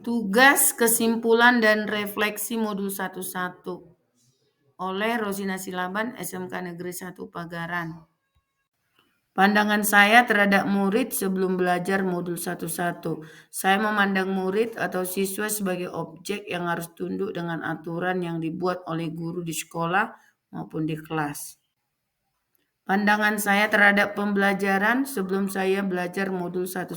Tugas, kesimpulan, dan refleksi modul 11 oleh Rosina Silaban, SMK Negeri 1 Pagaran. Pandangan saya terhadap murid sebelum belajar modul 11. Saya memandang murid atau siswa sebagai objek yang harus tunduk dengan aturan yang dibuat oleh guru di sekolah maupun di kelas. Pandangan saya terhadap pembelajaran sebelum saya belajar modul 11.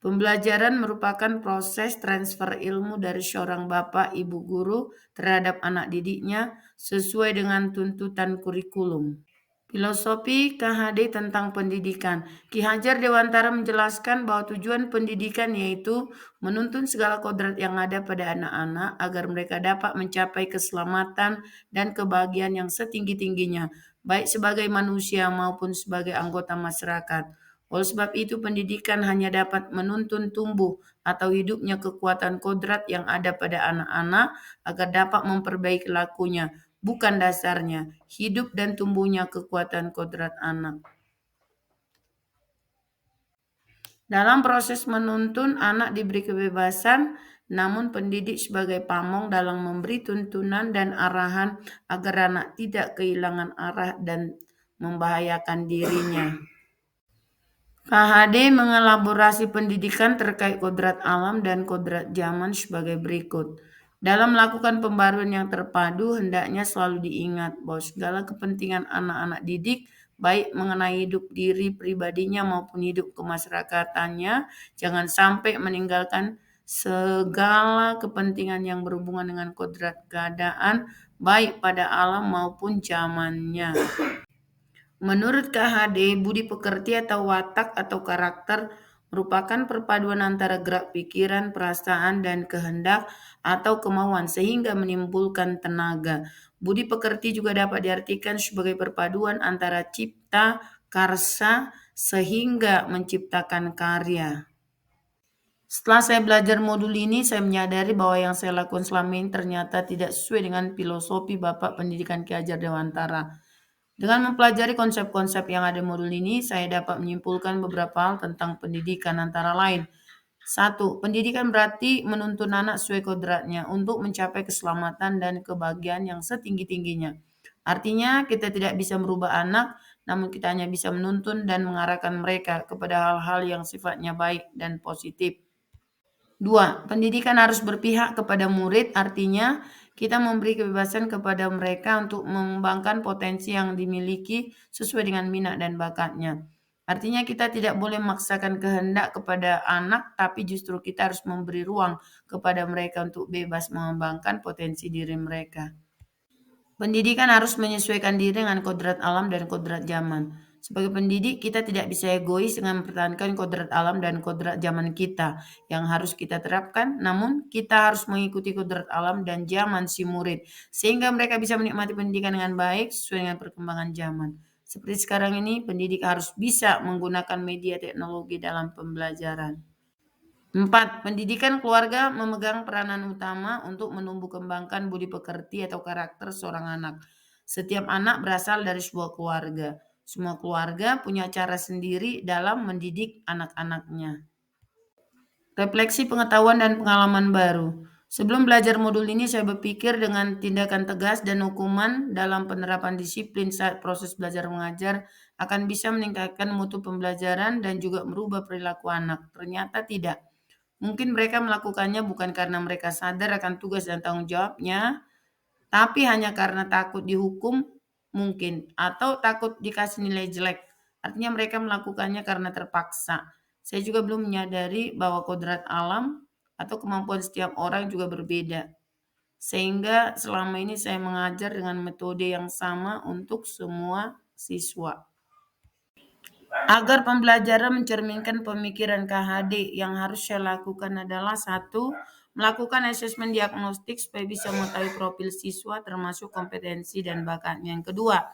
Pembelajaran merupakan proses transfer ilmu dari seorang bapak ibu guru terhadap anak didiknya sesuai dengan tuntutan kurikulum. Filosofi KHD tentang pendidikan. Ki Hajar Dewantara menjelaskan bahwa tujuan pendidikan yaitu menuntun segala kodrat yang ada pada anak-anak agar mereka dapat mencapai keselamatan dan kebahagiaan yang setinggi-tingginya, baik sebagai manusia maupun sebagai anggota masyarakat. Oleh sebab itu, pendidikan hanya dapat menuntun tumbuh atau hidupnya kekuatan kodrat yang ada pada anak-anak agar dapat memperbaiki lakunya, bukan dasarnya, hidup dan tumbuhnya kekuatan kodrat anak. Dalam proses menuntun, anak diberi kebebasan, namun pendidik sebagai pamong dalam memberi tuntunan dan arahan agar anak tidak kehilangan arah dan membahayakan dirinya. KHD mengelaborasi pendidikan terkait kodrat alam dan kodrat zaman sebagai berikut. Dalam melakukan pembaruan yang terpadu, hendaknya selalu diingat bahwa segala kepentingan anak-anak didik, baik mengenai hidup diri pribadinya maupun hidup kemasyarakatannya, jangan sampai meninggalkan segala kepentingan yang berhubungan dengan kodrat keadaan, baik pada alam maupun zamannya. Menurut KHD, budi pekerti atau watak atau karakter merupakan perpaduan antara gerak pikiran, perasaan, dan kehendak atau kemauan sehingga menimbulkan tenaga. Budi pekerti juga dapat diartikan sebagai perpaduan antara cipta, karsa, sehingga menciptakan karya. Setelah saya belajar modul ini, saya menyadari bahwa yang saya lakukan selama ini ternyata tidak sesuai dengan filosofi Bapak Pendidikan Ki Hajar Dewantara. Dengan mempelajari konsep-konsep yang ada di modul ini, saya dapat menyimpulkan beberapa hal tentang pendidikan antara lain. 1. Pendidikan berarti menuntun anak sesuai kodratnya untuk mencapai keselamatan dan kebahagiaan yang setinggi-tingginya. Artinya kita tidak bisa merubah anak, namun kita hanya bisa menuntun dan mengarahkan mereka kepada hal-hal yang sifatnya baik dan positif. 2. Pendidikan harus berpihak kepada murid, artinya kita memberi kebebasan kepada mereka untuk mengembangkan potensi yang dimiliki sesuai dengan minat dan bakatnya. Artinya kita tidak boleh memaksakan kehendak kepada anak, tapi justru kita harus memberi ruang kepada mereka untuk bebas mengembangkan potensi diri mereka. Pendidikan harus menyesuaikan diri dengan kodrat alam dan kodrat zaman. Sebagai pendidik, kita tidak bisa egois dengan mempertahankan kodrat alam dan kodrat zaman kita yang harus kita terapkan, namun kita harus mengikuti kodrat alam dan zaman si murid, sehingga mereka bisa menikmati pendidikan dengan baik sesuai dengan perkembangan zaman. Seperti sekarang ini, pendidik harus bisa menggunakan media teknologi dalam pembelajaran. 4. Pendidikan keluarga memegang peranan utama untuk menumbuh kembangkan budi pekerti atau karakter seorang anak. Setiap anak berasal dari sebuah keluarga. Semua keluarga punya cara sendiri dalam mendidik anak-anaknya. Refleksi pengetahuan dan pengalaman baru. Sebelum belajar modul ini, saya berpikir dengan tindakan tegas dan hukuman dalam penerapan disiplin saat proses belajar mengajar akan bisa meningkatkan mutu pembelajaran dan juga merubah perilaku anak. Ternyata tidak. Mungkin mereka melakukannya bukan karena mereka sadar akan tugas dan tanggung jawabnya, tapi hanya karena takut dihukum mungkin, atau takut dikasih nilai jelek. Artinya mereka melakukannya karena terpaksa. Saya juga belum menyadari bahwa kodrat alam atau kemampuan setiap orang juga berbeda. Sehingga selama ini saya mengajar dengan metode yang sama untuk semua siswa. Agar pembelajaran mencerminkan pemikiran KHD, yang harus saya lakukan adalah 1. Melakukan asesmen diagnostik supaya bisa mengetahui profil siswa termasuk kompetensi dan bakatnya. Yang kedua,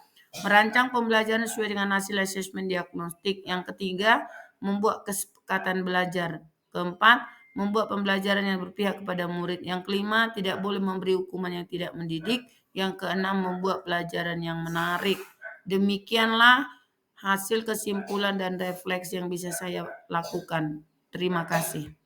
merancang pembelajaran sesuai dengan hasil asesmen diagnostik. Yang ketiga, membuat kesepakatan belajar. Keempat, membuat pembelajaran yang berpihak kepada murid. Yang kelima, tidak boleh memberi hukuman yang tidak mendidik. Yang keenam, membuat pelajaran yang menarik. Demikianlah hasil kesimpulan dan refleksi yang bisa saya lakukan. Terima kasih.